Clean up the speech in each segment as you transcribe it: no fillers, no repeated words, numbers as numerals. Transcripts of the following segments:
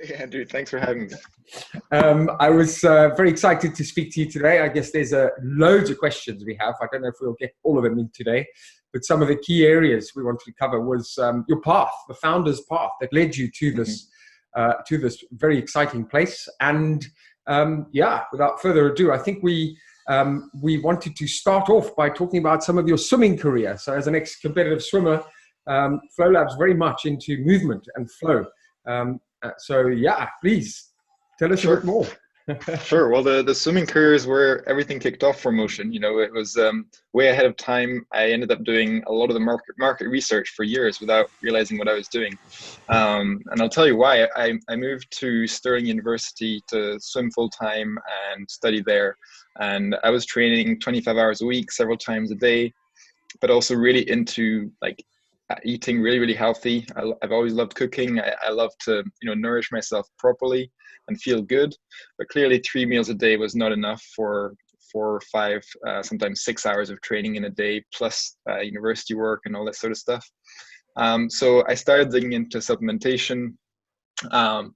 Hey, Andrew, thanks for having me. I was very excited to speak to you today. I guess there's loads of questions we have. I don't know if we'll get all of them in today, but some of the key areas we wanted to cover was your path, the founder's path that led you Mhm. to this very exciting place. And yeah, without further ado, I think we wanted to start off by talking about some of your swimming career. So, as an ex-competitive swimmer, Flow Lab's very much into movement and flow. So yeah, please tell us a bit Sure, more. sure. Well, the swimming career is where everything kicked off for motion. It was way ahead of time. I ended up doing a lot of the market research for years without realizing what I was doing. And I'll tell you why. I moved to Stirling University to swim full time and study there. And I was training 25 hours a week, several times a day, but also really into like eating really, really healthy. I've always loved cooking. I love to, nourish myself properly and feel good. But clearly, 3 meals a day was not enough for 4 or 5, sometimes 6 hours of training in a day, plus university work and all that sort of stuff. So I started digging into supplementation. Um,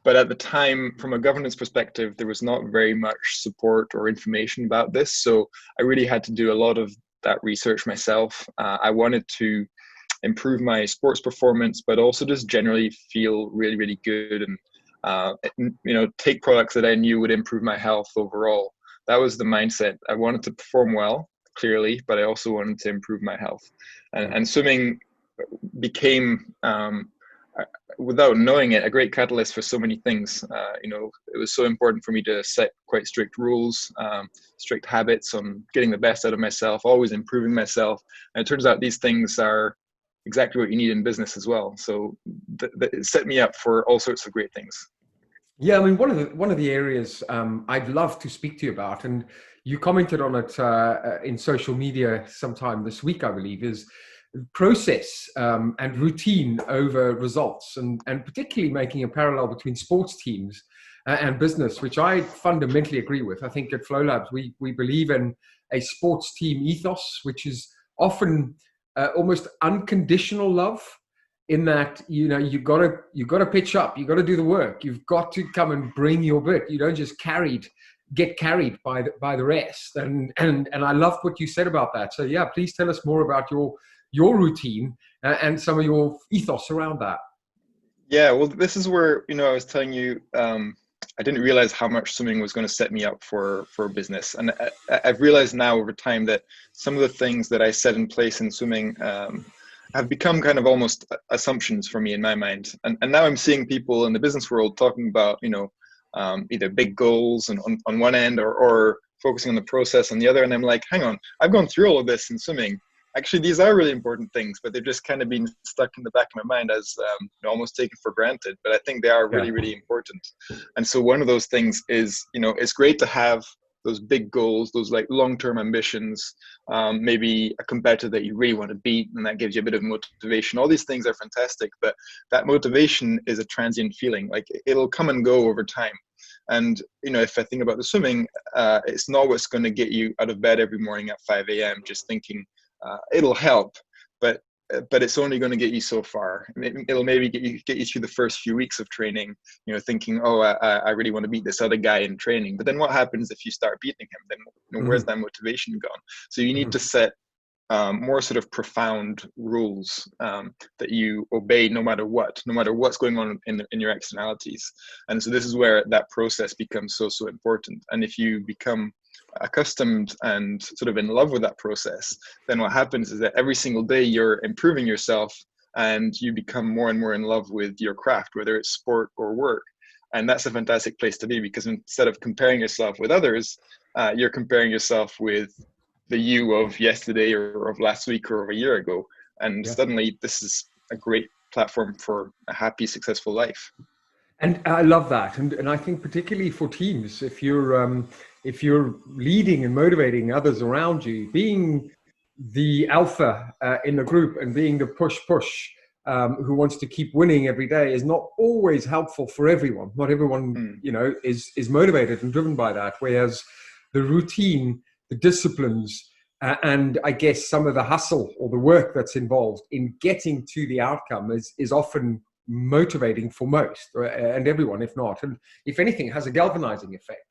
but at the time, from a governance perspective, there was not very much support or information about this. So I really had to do a lot of that research myself. I wanted to improve my sports performance, but also just generally feel really, really good and, take products that I knew would improve my health overall. That was the mindset. I wanted to perform well, clearly, but I also wanted to improve my health. And swimming became, without knowing it, a great catalyst for so many things. It was so important for me to set quite strict rules, strict habits on getting the best out of myself, always improving myself. And it turns out these things are exactly what you need in business as well. So it set me up for all sorts of great things. Yeah, I mean, one of the areas I'd love to speak to you about, and you commented on it in social media sometime this week, I believe, is process and routine over results, and particularly making a parallel between sports teams and business, which I fundamentally agree with. I think at Flow Labs, we believe in a sports team ethos, which is often almost unconditional love, in that you gotta pitch up, you gotta do the work, you've got to come and bring your bit. You don't just get carried by the rest. And I loved what you said about that. So yeah, please tell us more about your routine and some of your ethos around that. Yeah, well, this is where, I was telling you, I didn't realize how much swimming was going to set me up for business. And I've realized now over time that some of the things that I set in place in swimming have become kind of almost assumptions for me in my mind. And now I'm seeing people in the business world talking about, either big goals and on one end, or focusing on the process on the other. And I'm like, hang on, I've gone through all of this in swimming. Actually, these are really important things, but they've just kind of been stuck in the back of my mind as almost taken for granted. But I think they are Yeah. really, really important. And so one of those things is, it's great to have those big goals, those like long-term ambitions, maybe a competitor that you really want to beat, and that gives you a bit of motivation. All these things are fantastic, but that motivation is a transient feeling. Like it'll come and go over time. And if I think about the swimming, it's not what's going to get you out of bed every morning at 5 a.m. just thinking it'll help, but it's only going to get you so far. It'll maybe get you through the first few weeks of training, thinking, oh, I really want to beat this other guy in training. But then what happens if you start beating him? Then where's Mhm. that motivation gone? So you need Mhm. to set more sort of profound rules that you obey no matter what's going on in your externalities. And so this is where that process becomes so important. And if you become accustomed and sort of in love with that process, then what happens is that every single day you're improving yourself, and you become more and more in love with your craft, whether it's sport or work. And that's a fantastic place to be, because instead of comparing yourself with others, you're comparing yourself with the you of yesterday or of last week or of a year ago. And Yeah. suddenly this is a great platform for a happy, successful life. And I love that, and I think particularly for teams, if you're leading and motivating others around you, being the alpha in the group and being the push who wants to keep winning every day is not always helpful for everyone. Not everyone, Mm, is motivated and driven by that. Whereas the routine, the disciplines, and I guess some of the hustle or the work that's involved in getting to the outcome is often motivating for most and everyone, if not. And if anything, it has a galvanizing effect.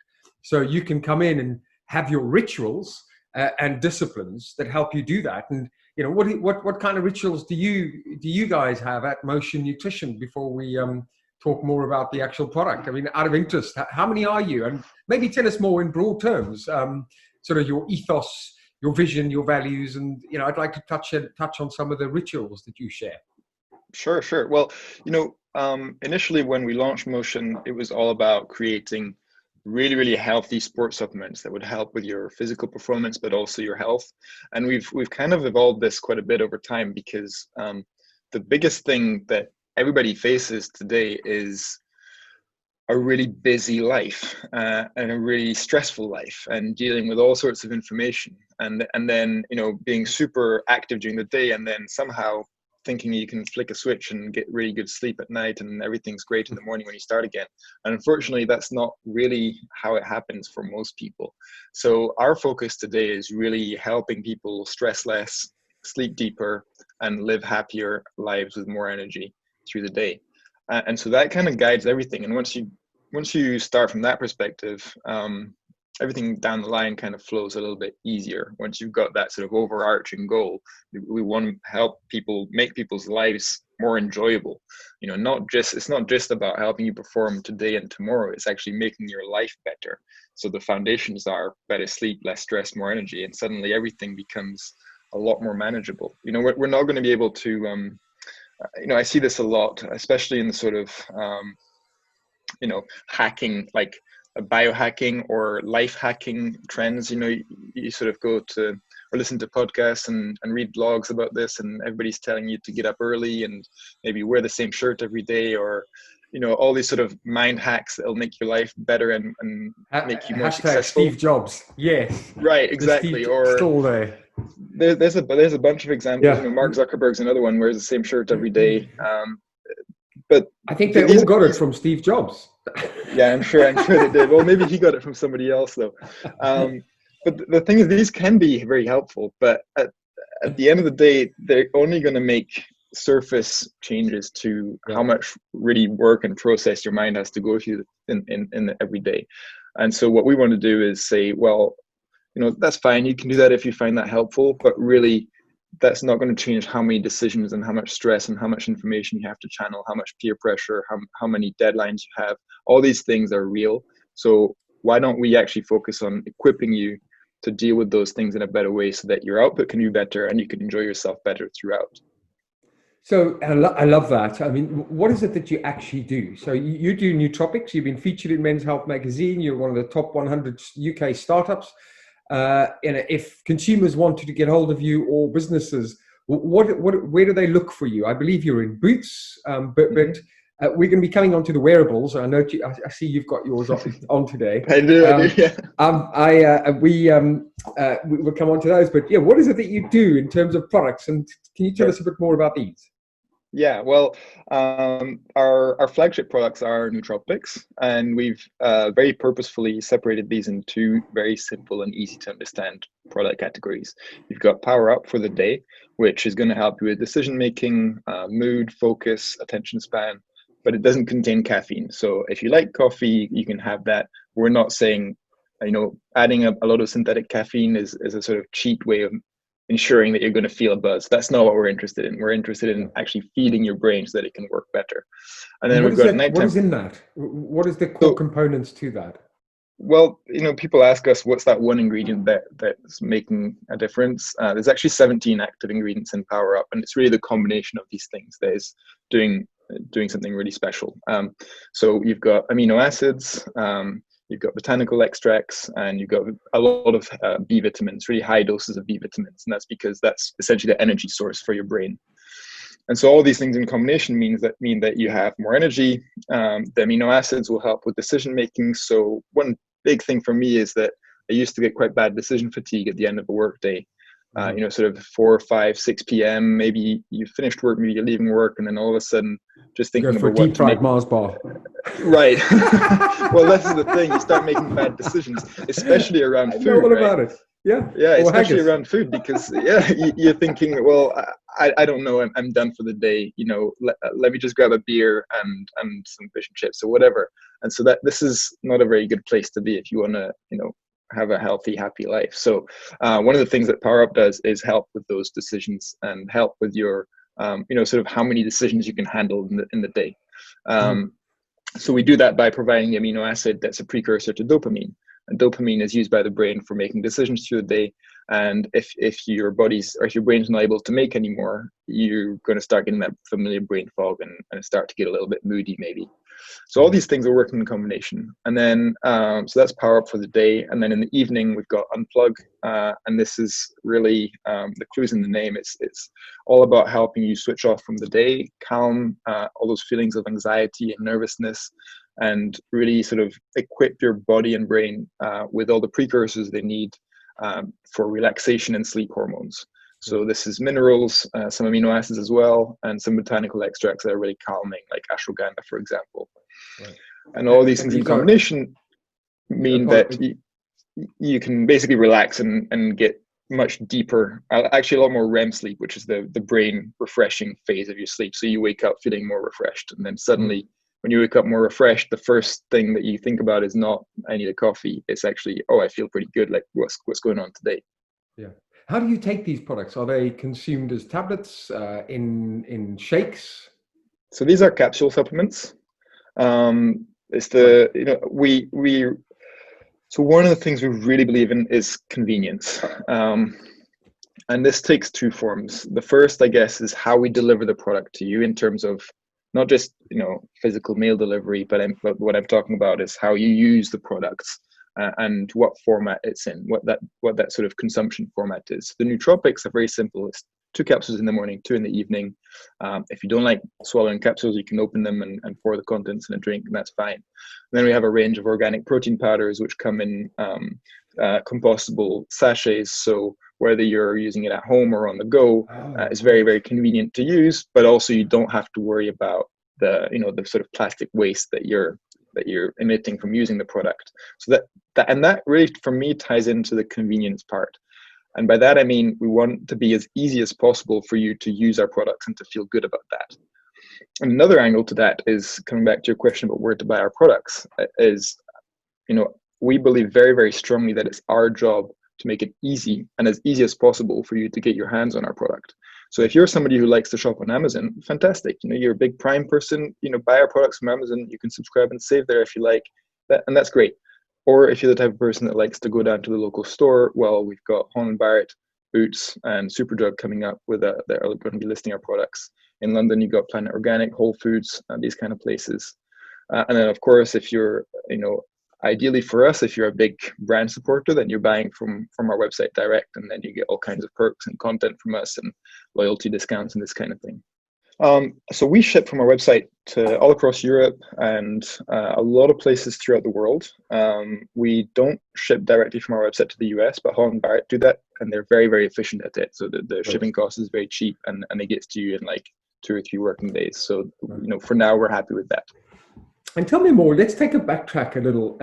So you can come in and have your rituals and disciplines that help you do that. And what kind of rituals do you guys have at Motion Nutrition before we talk more about the actual product? I mean, out of interest, how many are you? And maybe tell us more in broad terms, sort of your ethos, your vision, your values, and I'd like to touch on some of the rituals that you share. Sure. Well, initially when we launched Motion, it was all about creating really, really healthy sports supplements that would help with your physical performance, but also your health. And we've kind of evolved this quite a bit over time, because the biggest thing that everybody faces today is a really busy life and a really stressful life, and dealing with all sorts of information, and then being super active during the day, and then somehow thinking you can flick a switch and get really good sleep at night and everything's great in the morning when you start again. And unfortunately, that's not really how it happens for most people. So our focus today is really helping people stress less, sleep deeper, and live happier lives with more energy through the day. And so that kind of guides everything. And once you start from that perspective, everything down the line kind of flows a little bit easier. Once you've got that sort of overarching goal, we want to help people, make people's lives more enjoyable. It's not just about helping you perform today and tomorrow. It's actually making your life better. So the foundations are better sleep, less stress, more energy, and suddenly everything becomes a lot more manageable. We're not going to be able to, I see this a lot, especially in the sort of, hacking, like biohacking or life hacking trends. You sort of go to or listen to podcasts and read blogs about this, and everybody's telling you to get up early and maybe wear the same shirt every day, or all these sort of mind hacks that'll make your life better and make you more successful. Steve Jobs. Yes. Right, exactly. Or still there. There's a bunch of examples. Yeah. Mark Zuckerberg's another one, wears the same shirt every day. But I think they all got it from Steve Jobs. Yeah, I'm sure they did. Well, maybe he got it from somebody else though. But the thing is, these can be very helpful, but at the end of the day, they're only going to make surface changes to how much really work and process your mind has to go through in every day. And so what we want to do is say, well, that's fine. You can do that if you find that helpful, but really that's not going to change how many decisions and how much stress and how much information you have to channel, how much peer pressure, how many deadlines you have. All these things are real. So why don't we actually focus on equipping you to deal with those things in a better way, so that your output can be better and you can enjoy yourself better throughout. So I love that. I mean, what is it that you actually do? So you do nootropics. You've been featured in Men's Health magazine. You're one of the top 100 UK startups. If consumers wanted to get hold of you, or businesses, where do they look for you? I believe you're in Boots, but we're going to be coming on to the wearables. I know I see you've got yours on today. I do. Yeah. We'll come on to those. But yeah, what is it that you do in terms of products? And can you tell us a bit more about these? Yeah, well, our flagship products are nootropics, and we've very purposefully separated these into two very simple and easy to understand product categories. You've got Power Up for the day, which is going to help you with decision making, mood, focus, attention span, but it doesn't contain caffeine. So if you like coffee, you can have that. We're not saying, adding a lot of synthetic caffeine is a sort of cheap way of ensuring that you're going to feel a buzz. That's not what we're interested in. We're interested in actually feeding your brain so that it can work better. And then we've got nighttime. What is in that? What is the core components to that? Well, people ask us, what's that one ingredient that's making a difference? There's actually 17 active ingredients in Power Up, and it's really the combination of these things that is doing something really special. So you've got amino acids, you've got botanical extracts, and you've got a lot of B vitamins, really high doses of B vitamins. And that's because that's essentially the energy source for your brain. And so all these things in combination mean that you have more energy. The amino acids will help with decision making. So one big thing for me is that I used to get quite bad decision fatigue at the end of a work day. Sort of 4, 5, 6 p.m. Maybe you finished work, maybe you're leaving work, and then all of a sudden, just thinking about deep fried Mars bar. Right. Well, that's the thing. You start making bad decisions, especially around food. What about it? Yeah, Yeah, or especially haggis. around food, because yeah, you're thinking, well, I don't know, I'm done for the day. Let me just grab a beer and some fish and chips or whatever. And so that this is not a very good place to be if you want to, have a healthy, happy life. So one of the things that Power Up does is help with those decisions and help with your, sort of how many decisions you can handle in the day. Mm. Um, so we do that by providing the amino acid that's a precursor to dopamine. And dopamine is used by the brain for making decisions through the day. And if your body's or if your brain's not able to make any more, you're going to start getting that familiar brain fog and start to get a little bit moody maybe. So all Yeah. these things are working in combination. And then, so that's Power Up for the day. And then in the evening, we've got Unplug. And this is really the clues in the name. It's all about helping you switch off from the day, calm all those feelings of anxiety and nervousness, and really sort of equip your body and brain with all the precursors they need for relaxation and sleep hormones. Yeah. So this is minerals, some amino acids as well, and some botanical extracts that are really calming, like ashwagandha, for example. Right. And all these And things in these are combination mean that apart. you can basically relax and get much deeper, actually a lot more REM sleep, which is the brain refreshing phase of your sleep. So you wake up feeling more refreshed. And then Mm. suddenly, when you wake up more refreshed, the first thing that you think about is not, I need a coffee. It's actually, oh, I feel pretty good. Like what's going on today? Yeah. How do you take these products? Are they consumed as tablets, in shakes? So these are capsule supplements. It's Right. the, we so one of the things we really believe in is convenience. And this takes two forms. The first, I guess, is how we deliver the product to you in terms of not just physical mail delivery, but what I'm talking about is how you use the products and what format it's in, what that sort of consumption format is. The nootropics are very simple. It's 2 capsules in the morning, 2 in the evening. If you don't like swallowing capsules, you can open them and pour the contents in a drink, and that's fine. And then we have a range of organic protein powders, which come in compostable sachets. So whether you're using it at home or on the go, Oh, it's very, great. very convenient to use, but also you don't have to worry about the sort of plastic waste that you're emitting from using the product. So that really for me ties into the convenience part. And by that I mean we want to be as easy as possible for you to use our products and to feel good about that. And another angle to that is coming back to your question about where to buy our products is, we believe very, very strongly that it's our job to make it easy and as easy as possible for you to get your hands on our product. So if you're somebody who likes to shop on Amazon, fantastic. You're a big Prime person, buy our products from Amazon. You can subscribe and save there if you like that, and that's great. Or if you're the type of person that likes to go down to the local store, well, we've got Holland Barrett, Boots, and Superdrug coming up with they're going to be listing our products. In London, you've got Planet Organic, Whole Foods, these kind of places. And then, of course, if you're, ideally for us, if you're a big brand supporter, then you're buying from our website direct, and then you get all kinds of perks and content from us and loyalty discounts and this kind of thing. So we ship from our website to all across Europe and a lot of places throughout the world. We don't ship directly from our website to the US, but Holland Barrett do that, and they're very, very efficient at it. So the Right. shipping cost is very cheap, and it gets to you in like 2 or 3 working days. So Right. for now, we're happy with that. And tell me more. Let's take a backtrack a little,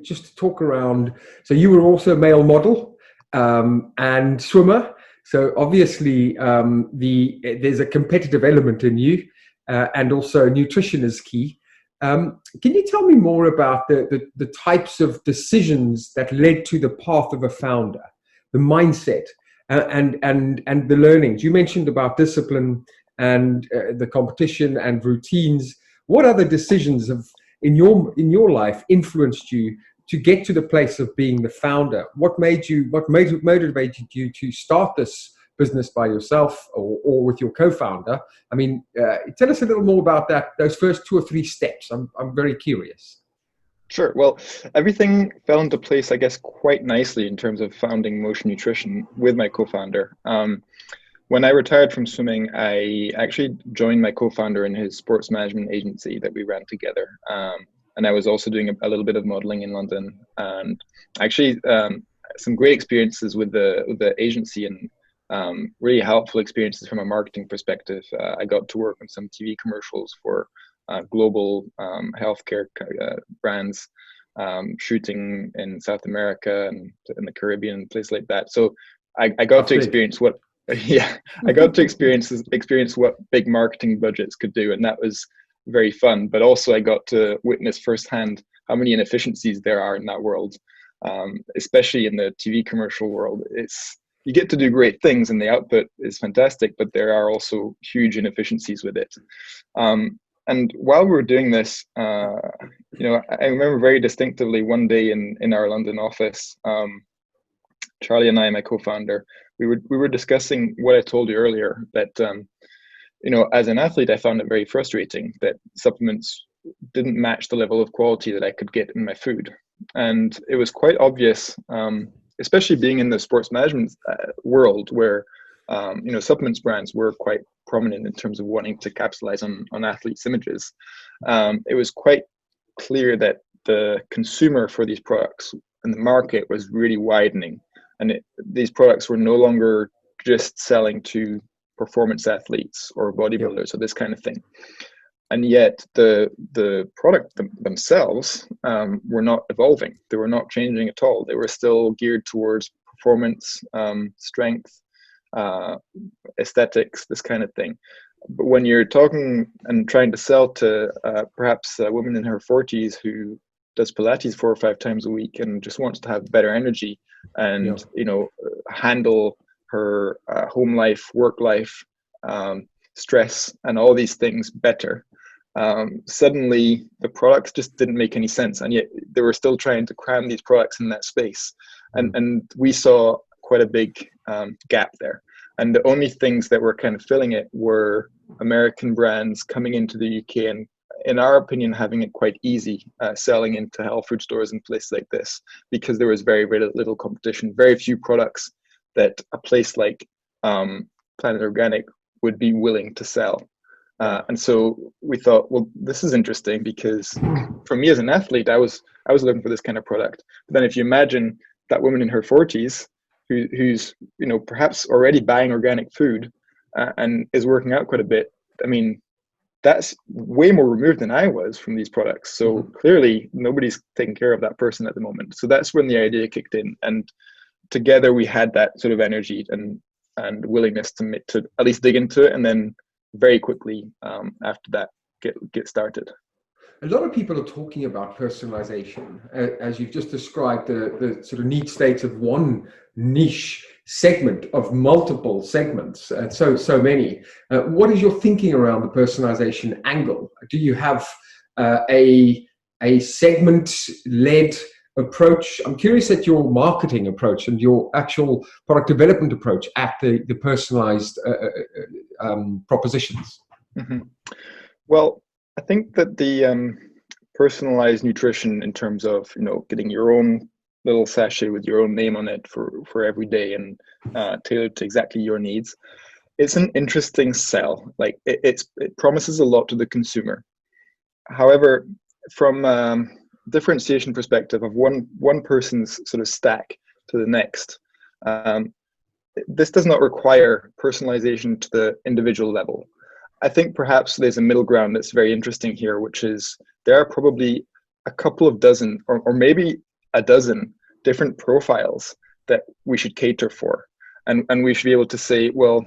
just to talk around. So you were also a male model, and swimmer. So obviously, there's a competitive element in you, and also nutrition is key. Can you tell me more about the types of decisions that led to the path of a founder, the mindset, and the learnings you mentioned about discipline and the competition and routines? What other decisions have in your life influenced you to get to the place of being the founder? Motivated you to start this business by yourself or with your co-founder? I mean, tell us a little more about those first 2 or 3 steps. I'm very curious. Sure. Well, everything fell into place, I guess, quite nicely in terms of founding Motion Nutrition with my co-founder. When I retired from swimming, I actually joined my co-founder in his sports management agency that we ran together. And I was also doing a little bit of modeling in London, and actually some great experiences with the agency, and really helpful experiences from a marketing perspective. I got to work on some TV commercials for global healthcare brands. shooting in South America and in the Caribbean and places like that. So I got That's to big. experience what, yeah, I got to experience what big marketing budgets could do, and that was very fun. But also, I got to witness firsthand how many inefficiencies there are in that world, especially in the TV commercial world. It's You get to do great things, and the output is fantastic, but there are also huge inefficiencies with it. And while we were doing this, I remember very distinctively one day in our London office, Charlie and I, my co-founder, we were discussing what I told you earlier, that as an athlete, I found it very frustrating that supplements didn't match the level of quality that I could get in my food. And it was quite obvious, especially being in the sports management world, where supplements brands were quite prominent in terms of wanting to capitalize on athletes' images. It was quite clear that the consumer for these products and the market was really widening, and these products were no longer just selling to performance athletes or bodybuilders or this kind of thing. And yet the product themselves were not evolving. They were not changing at all. They were still geared towards performance, strength, aesthetics, this kind of thing. But when you're talking and trying to sell to perhaps a woman in her 40s who does Pilates 4 or 5 times a week and just wants to have better energy and handle her home life, work life, stress, and all these things better, suddenly the products just didn't make any sense, and yet they were still trying to cram these products in that space. And we saw quite a big gap there. And the only things that were kind of filling it were American brands coming into the UK and, in our opinion, having it quite easy selling into health food stores and places like this, because there was very, very little competition, very few products that a place like Planet Organic would be willing to sell. And so we thought, well, this is interesting, because for me as an athlete, I was looking for this kind of product. But then if you imagine that woman in her 40s who's perhaps already buying organic food and is working out quite a bit, I mean, that's way more removed than I was from these products. So clearly nobody's taking care of that person at the moment. So that's when the idea kicked in, and together we had that sort of energy and willingness to at least dig into it, and then very quickly after that get started. A lot of people are talking about personalization, as you've just described, the sort of need state of one niche segment of multiple segments, so many. What is your thinking around the personalization angle? Do you have a segment-led approach? I'm curious at your marketing approach and your actual product development approach at the personalized propositions. Mm-hmm. Well, I think that the personalized nutrition, in terms of getting your own little sachet with your own name on it for every day and tailored to exactly your needs, it's an interesting sell. Like it promises a lot to the consumer. However, from differentiation perspective of one person's sort of stack to the next, this does not require personalization to the individual level. I think perhaps there's a middle ground that's very interesting here, which is there are probably a couple of dozen or maybe a dozen different profiles that we should cater for. And we should be able to say, well,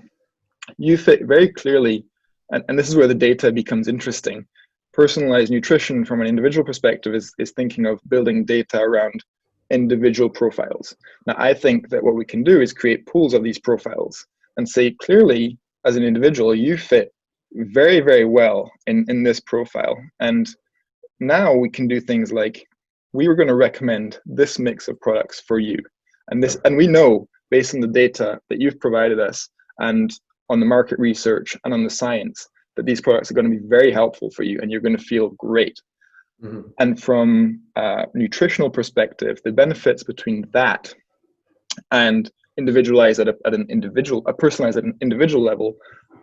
you fit very clearly, and this is where the data becomes interesting. Personalized nutrition from an individual perspective is thinking of building data around individual profiles. Now, I think that what we can do is create pools of these profiles and say clearly, as an individual, you fit very, very well in this profile. And now we can do things like, we were going to recommend this mix of products for you. And we know, based on the data that you've provided us and on the market research and on the science, that these products are going to be very helpful for you and you're going to feel great. Mm-hmm. And from a nutritional perspective, the benefits between that and individualized at a personalized at an individual level,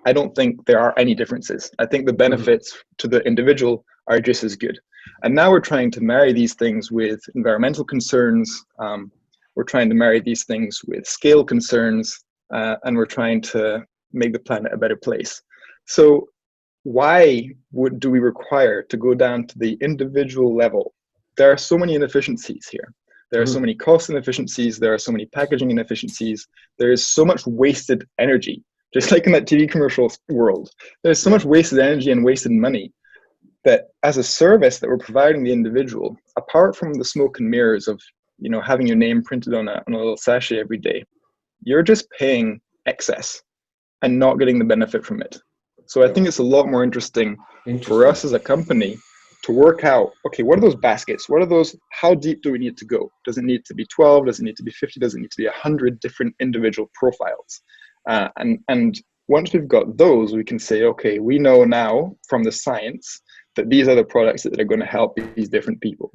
I don't think there are any differences. I think the benefits to the individual are just as good. And now we're trying to marry these things with environmental concerns. We're trying to marry these things with scale concerns, and we're trying to make the planet a better place. So why do we require to go down to the individual level there are so many inefficiencies here. There are so Mhm. many cost inefficiencies. There are so many packaging inefficiencies. There is so much wasted energy, just like in that TV commercial world. There's so Yeah. much wasted energy and wasted money that as a service that we're providing the individual, apart from the smoke and mirrors of, having your name printed on a little sachet every day, you're just paying excess and not getting the benefit from it. So I Yeah. think it's a lot more interesting for Interesting. us as a company to work out, okay, what are those baskets? What are those? How deep do we need to go? Does it need to be 12? Does it need to be 50? Does it need to be 100 different individual profiles? And once we've got those, we can say, okay, we know now from the science that these are the products that are going to help these different people.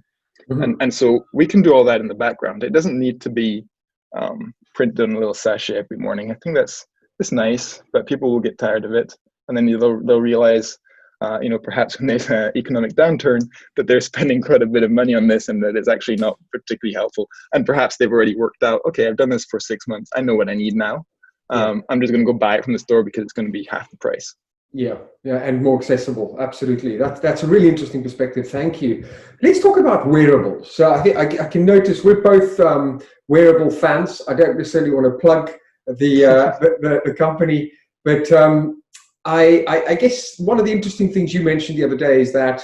Mhm. And so we can do all that in the background. It doesn't need to be printed on a little sachet every morning. I think that's nice, but people will get tired of it, and then they'll realize, perhaps when there's an economic downturn, that they're spending quite a bit of money on this, and that it's actually not particularly helpful. And perhaps they've already worked out, okay, I've done this for 6 months. I know what I need now. Yeah. I'm just going to go buy it from the store because it's going to be half the price. Yeah, yeah, and more accessible. Absolutely, that's a really interesting perspective. Thank you. Let's talk about wearables. So I think I can notice we're both wearable fans. I don't necessarily want to plug the company, but I guess one of the interesting things you mentioned the other day is that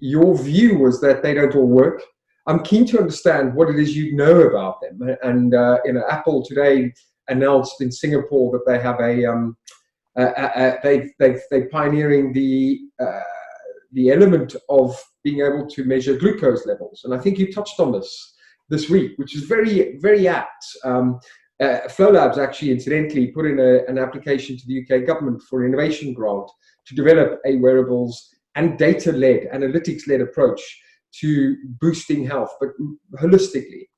your view was that they don't all work. I'm keen to understand what it is you know about them. And Apple today announced in Singapore that they have they're pioneering the element of being able to measure glucose levels, and I think you touched on this week, which is very very apt. Flow Labs actually, incidentally, put in an application to the UK government for an innovation grant to develop a wearables and data-led, analytics-led approach to boosting health, but holistically.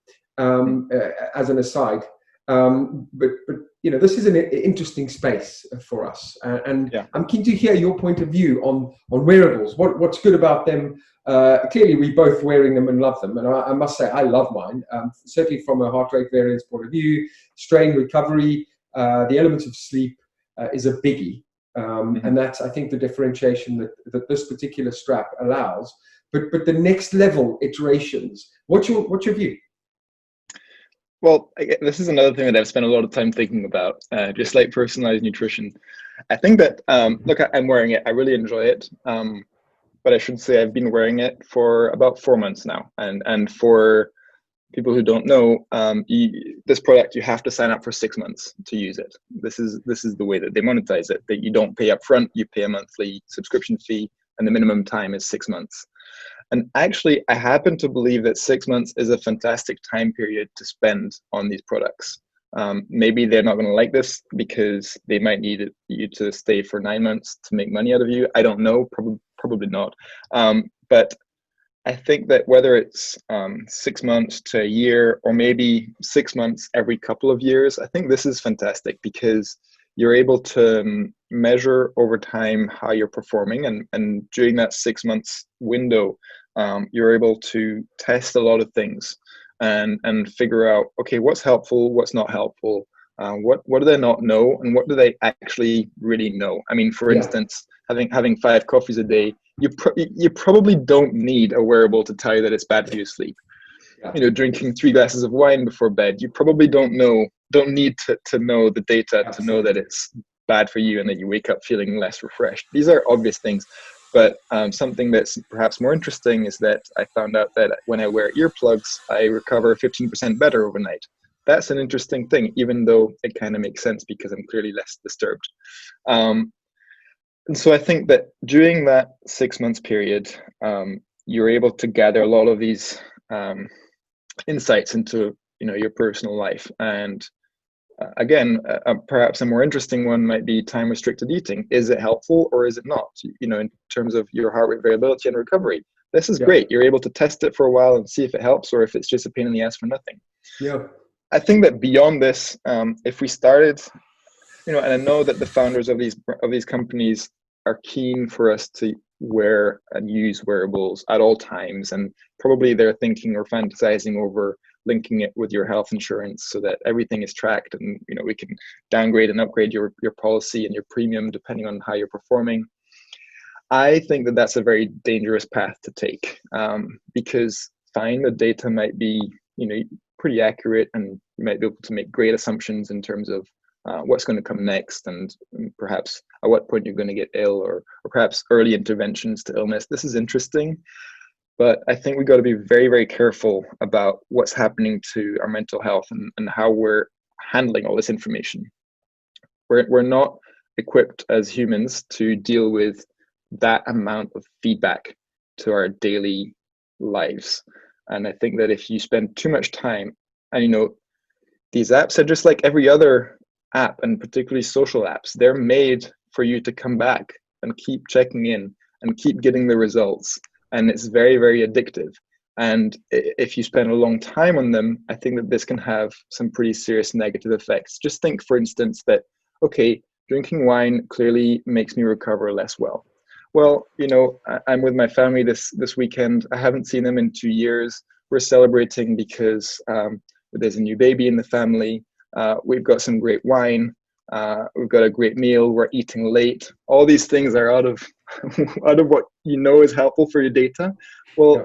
As an aside, but this is an interesting space for us, and Yeah. I'm keen to hear your point of view on wearables. What's good about them? Clearly, we both wearing them and love them, and I must say I love mine. Certainly from a heart rate variance point of view, strain recovery, the elements of sleep is a biggie, Mm-hmm. and that's I think the differentiation that this particular strap allows. But the next level iterations. What's your view? Well, this is another thing that I've spent a lot of time thinking about, just like personalized nutrition. I think that, look, I'm wearing it. I really enjoy it. But I should say I've been wearing it for about 4 months now. And for people who don't know, this product, you have to sign up for 6 months to use it. This is the way that they monetize it, that you don't pay up front, you pay a monthly subscription fee, and the minimum time is 6 months. And actually, I happen to believe that 6 months is a fantastic time period to spend on these products. Maybe they're not going to like this because they might need you to stay for 9 months to make money out of you. I don't know, probably not. But I think that whether it's 6 months to a year, or maybe 6 months every couple of years, I think this is fantastic because you're able to measure over time how you're performing. And during that 6 months window, you're able to test a lot of things and figure out, okay, what's helpful, what's not helpful, what do they not know, and what do they actually really know. I mean, for Yeah, instance, having 5 coffees a day, you probably don't need a wearable to tell you that it's bad for you to sleep. yeah, Drinking 3 glasses of wine before bed, you probably don't need to know the data to know that absolutely. it's bad for you and that you wake up feeling less refreshed. These are obvious things. But something that's perhaps more interesting is that I found out that when I wear earplugs, I recover 15% better overnight. That's an interesting thing, even though it kind of makes sense because I'm clearly less disturbed. Um, and so I think that during that 6 months period, you're able to gather a lot of these insights into your personal life. And again, perhaps a more interesting one might be time restricted eating. Is it helpful or is it not? In terms of your heart rate variability and recovery, this is Yeah, great. You're able to test it for a while and see if it helps or if it's just a pain in the ass for nothing. yeah, I think that beyond this, if we started, and I know that the founders of these companies are keen for us to wear and use wearables at all times, and probably they're thinking or fantasizing over linking it with your health insurance so that everything is tracked, and we can downgrade and upgrade your policy and your premium depending on how you're performing. I think that that's a very dangerous path to take, because fine. The data might be, pretty accurate, and you might be able to make great assumptions in terms of what's going to come next, and perhaps at what point you're going to get ill, or perhaps early interventions to illness. This is interesting, but I think we've got to be very, very careful about what's happening to our mental health, and how we're handling all this information. We're not equipped as humans to deal with that amount of feedback to our daily lives. And I think that if you spend too much time, and these apps are just like every other app, and particularly social apps, they're made for you to come back and keep checking in and keep getting the results. And it's very, very addictive. And if you spend a long time on them, I think that this can have some pretty serious negative effects. Just think, for instance, that, okay, drinking wine clearly makes me recover less well. Well, I'm with my family this weekend. I haven't seen them in 2 years. We're celebrating because there's a new baby in the family. We've got some great wine. We've got a great meal. We're eating late. All these things are out of what is helpful for your data. Well, yeah.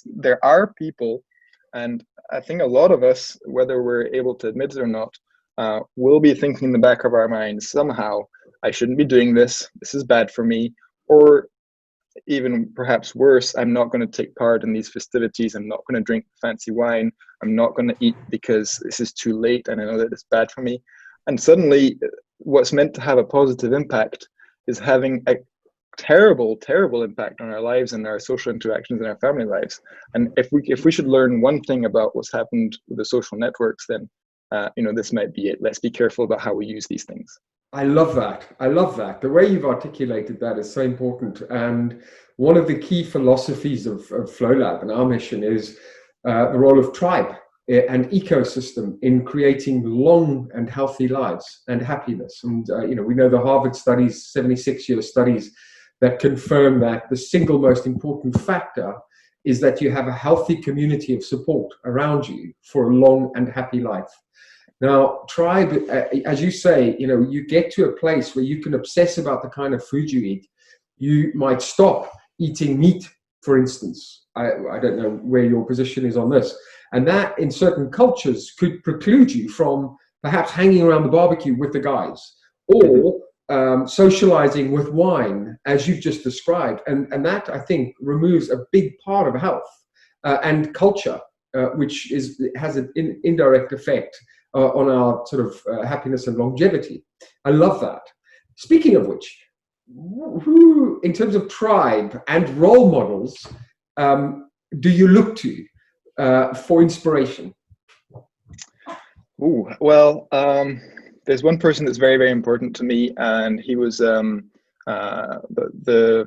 There are people, and I think a lot of us, whether we're able to admit it or not, will be thinking in the back of our minds somehow, I shouldn't be doing this. This is bad for me. Or even perhaps worse, I'm not going to take part in these festivities. I'm not going to drink fancy wine. I'm not going to eat because this is too late and I know that it's bad for me. And suddenly, what's meant to have a positive impact is having a terrible, terrible impact on our lives and our social interactions and our family lives. And if we should learn one thing about what's happened with the social networks, then this might be it. Let's be careful about how we use these things. I love that. The way you've articulated that is so important. And one of the key philosophies of Flow Lab and our mission is the role of tribe and ecosystem in creating long and healthy lives and happiness. And, we know the Harvard studies, 76-year studies, that confirm that the single most important factor is that you have a healthy community of support around you for a long and happy life. Now, tribe, as you say, you get to a place where you can obsess about the kind of food you eat. You might stop eating meat, for instance. I don't know where your position is on this. And that, in certain cultures, could preclude you from perhaps hanging around the barbecue with the guys, or socializing with wine, as you've just described. And that, I think, removes a big part of health and culture, which has an indirect effect on our sort of happiness and longevity. I love that. Speaking of which, who, in terms of tribe and role models, do you look to for inspiration? Ooh, well, there's one person that's very, very important to me, and he was the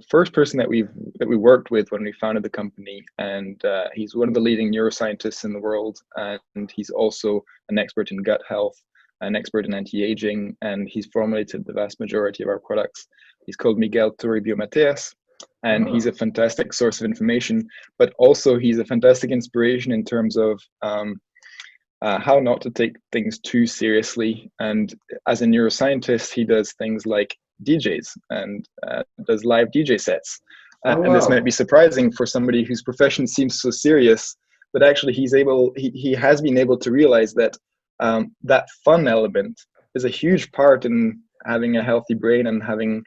first person that we worked with when we founded the company, and he's one of the leading neuroscientists in the world, and he's also an expert in gut health, an expert in anti-aging, and he's formulated the vast majority of our products. He's called Miguel Toribio Mateas, and he's a fantastic source of information, but also he's a fantastic inspiration in terms of how not to take things too seriously. And as a neuroscientist, he does things like DJs and does live DJ sets. And this might be surprising for somebody whose profession seems so serious, but actually he has been able to realize that that fun element is a huge part in having a healthy brain and having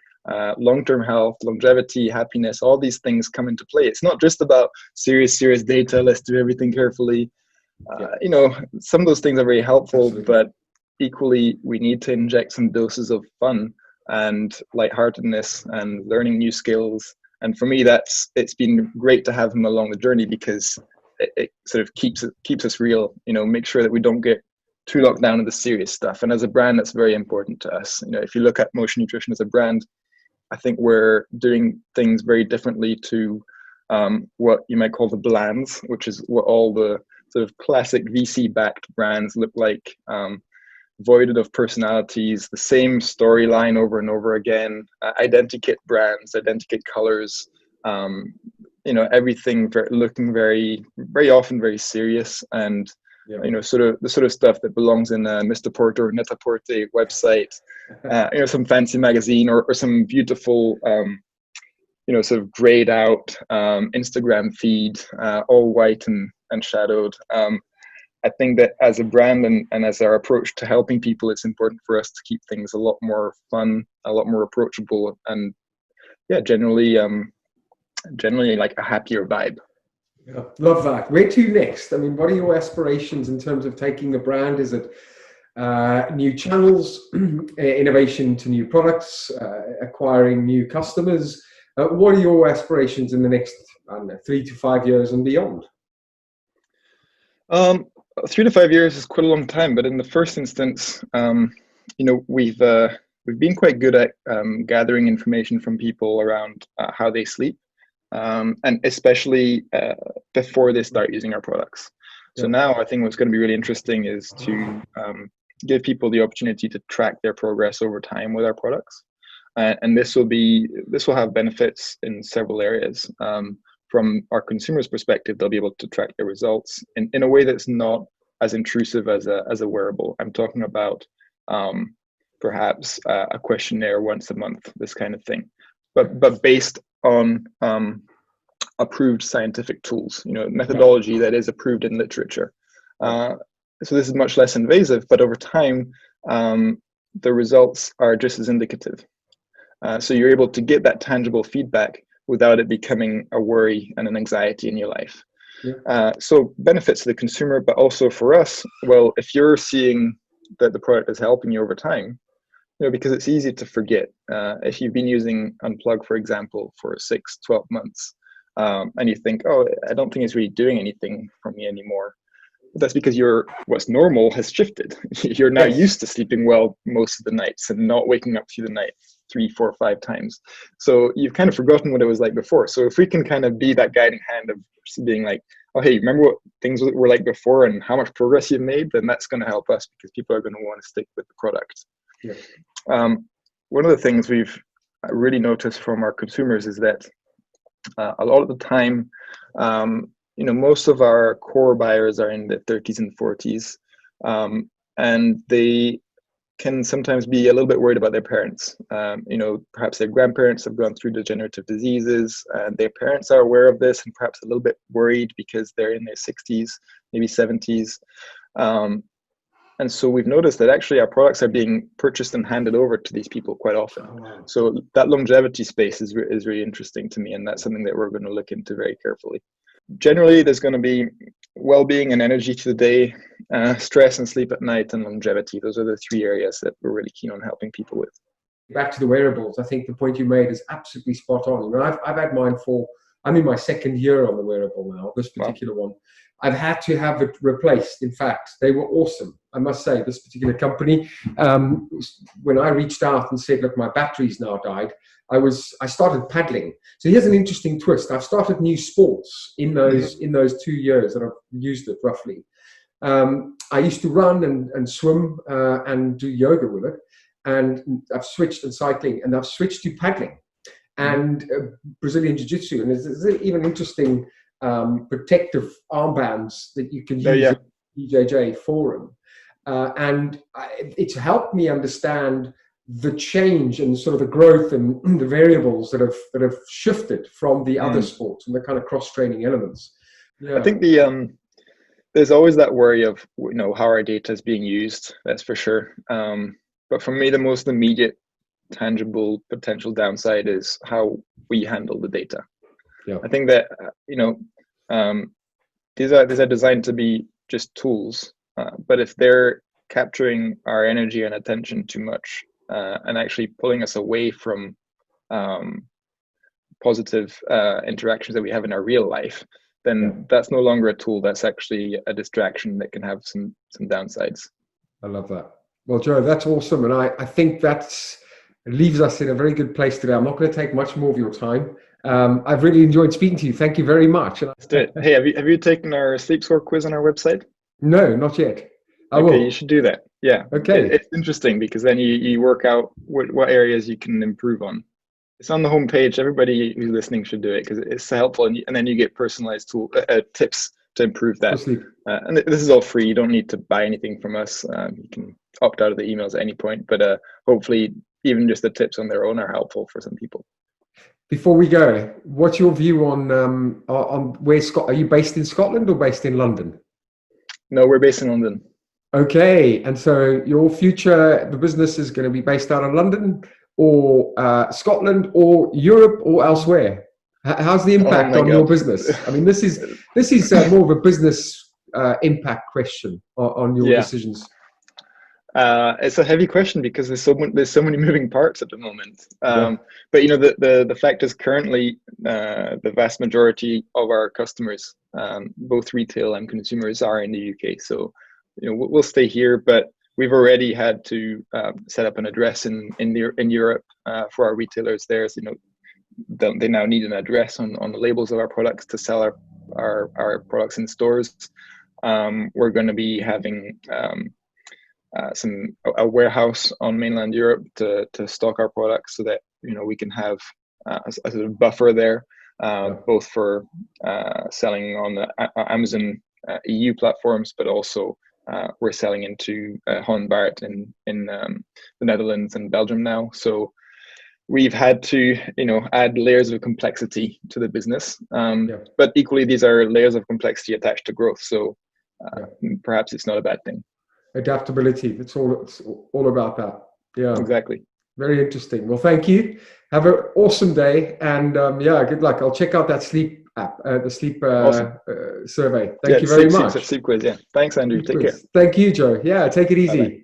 long-term health, longevity, happiness. All these things come into play. It's not just about serious data. Let's do everything carefully. Some of those things are very helpful, but equally we need to inject some doses of fun and lightheartedness and learning new skills. And for me, it's been great to have him along the journey, because it sort of keeps us real. Make sure that we don't get too locked down in the serious stuff. And as a brand, that's very important to us. If you look at Motion Nutrition as a brand, I think we're doing things very differently to what you might call the blands, which is what all the sort of classic VC-backed brands look like, voided of personalities, the same storyline over and over again, identikit brands, identikit colors, everything looking very, very often very serious, and sort of the sort of stuff that belongs in a Mr. Porter or Net-a-Porter website, some fancy magazine or some beautiful sort of grayed out Instagram feed, all white and shadowed. I think that as a brand and as our approach to helping people, it's important for us to keep things a lot more fun, a lot more approachable, and yeah, generally like a happier vibe. Yeah, love that. Where to next? I mean, what are your aspirations in terms of taking the brand? Is it new channels, innovation to new products, acquiring new customers? What are your aspirations in the next, I don't know, 3 to 5 years and beyond? 3 to 5 years is quite a long time, but in the first instance, we've been quite good at gathering information from people around how they sleep, and especially before they start using our products. So now I think what's going to be really interesting is to give people the opportunity to track their progress over time with our products, and this will have benefits in several areas. From our consumers' perspective, they'll be able to track their results in a way that's not as intrusive as a wearable. I'm talking about perhaps a questionnaire once a month, this kind of thing, but based on approved scientific tools, methodology that is approved in literature. So this is much less invasive, but over time, the results are just as indicative. So you're able to get that tangible feedback without it becoming a worry and an anxiety in your life. So benefits to the consumer, but also for us, well, if you're seeing that the product is helping you over time, because it's easy to forget. If you've been using Unplug, for example, for 6, 12 months, and you think, oh, I don't think it's really doing anything for me anymore. That's because what's normal has shifted. You're now used to sleeping well most of the nights and not waking up through the night 3, 4, 5 times. So you've kind of forgotten what it was like before. So if we can kind of be that guiding hand of being like, oh, hey, remember what things were like before and how much progress you've made, then that's going to help us because people are going to want to stick with the product. One of the things we've really noticed from our consumers is that a lot of the time, most of our core buyers are in their 30s and 40s, and they can sometimes be a little bit worried about their parents. Perhaps their grandparents have gone through degenerative diseases, and their parents are aware of this and perhaps a little bit worried because they're in their 60s, maybe 70s. And so we've noticed that actually our products are being purchased and handed over to these people quite often. Oh, wow. So that longevity space is really interesting to me, and that's something that we're going to look into very carefully. Generally, there's going to be well-being and energy to the day, stress and sleep at night, and longevity. Those are the 3 areas that we're really keen on helping people with. Back to the wearables, I think the point you made is absolutely spot on. I've had mine I'm in my 2nd year on the wearable now, this particular one. I've had to have it replaced. In fact, they were awesome. I must say, this particular company, when I reached out and said, look, my battery's now died, I started paddling. So here's an interesting twist. I've started new sports in those 2 years that I've used it roughly. I used to run and swim and do yoga with it. And I've switched and cycling, and I've switched to paddling and Brazilian Jiu-Jitsu. And there's even interesting protective armbands that you can use in the BJJ forum. And it's helped me understand the change and sort of the growth and the variables that have shifted from the other sports and the kind of cross-training elements. I think there's always that worry of how our data is being used, that's for sure. But for me, the most immediate, tangible potential downside is how we handle the data. I think that these are designed to be just tools, but if they're capturing our energy and attention too much and actually pulling us away from positive interactions that we have in our real life, then that's no longer a tool. That's actually a distraction that can have some downsides. I love that. Well, Joe, that's awesome. And I think that leaves us in a very good place today. I'm not going to take much more of your time. I've really enjoyed speaking to you. Thank you very much. Let's do it. Hey, have you taken our sleep score quiz on our website? No, not yet. I will. You should do that. Yeah. Okay. It's interesting because then you work out what areas you can improve on. It's on the homepage. Everybody who's listening should do it because it's helpful, and then you get personalized tips to improve that. And this is all free. You don't need to buy anything from us. You can opt out of the emails at any point, but hopefully even just the tips on their own are helpful for some people. Before we go, what's your view on where are you based in Scotland or based in London? No, we're based in London. Okay, and so your future, the business is going to be based out of London or Scotland or Europe or elsewhere. How's the Oh impact my on your God. business? I mean, this is more of a business impact question on your Yeah. decisions. It's a heavy question because there's so many moving parts at the moment. Yeah, But the fact is currently the vast majority of our customers, both retail and consumers, are in the UK. So we'll stay here, but we've already had to set up an address in Europe for our retailers there. So, they now need an address on the labels of our products to sell our products in stores. We're going to be having a warehouse on mainland Europe to stock our products so that we can have a sort of buffer there, both for selling on the Amazon EU platforms, but also we're selling into Holland Barrett in the Netherlands and Belgium now. So we've had to add layers of complexity to the business, but equally these are layers of complexity attached to growth. So perhaps it's not a bad thing. Adaptability. It's all about that. Yeah, exactly. Very interesting. Well, thank you. Have an awesome day, and good luck. I'll check out that sleep app, the sleep Awesome. survey. Thank you very much. Sleep quiz. Yeah. Thanks, Andrew. Take care. Thank you, Joe. Yeah, take it Bye-bye. easy.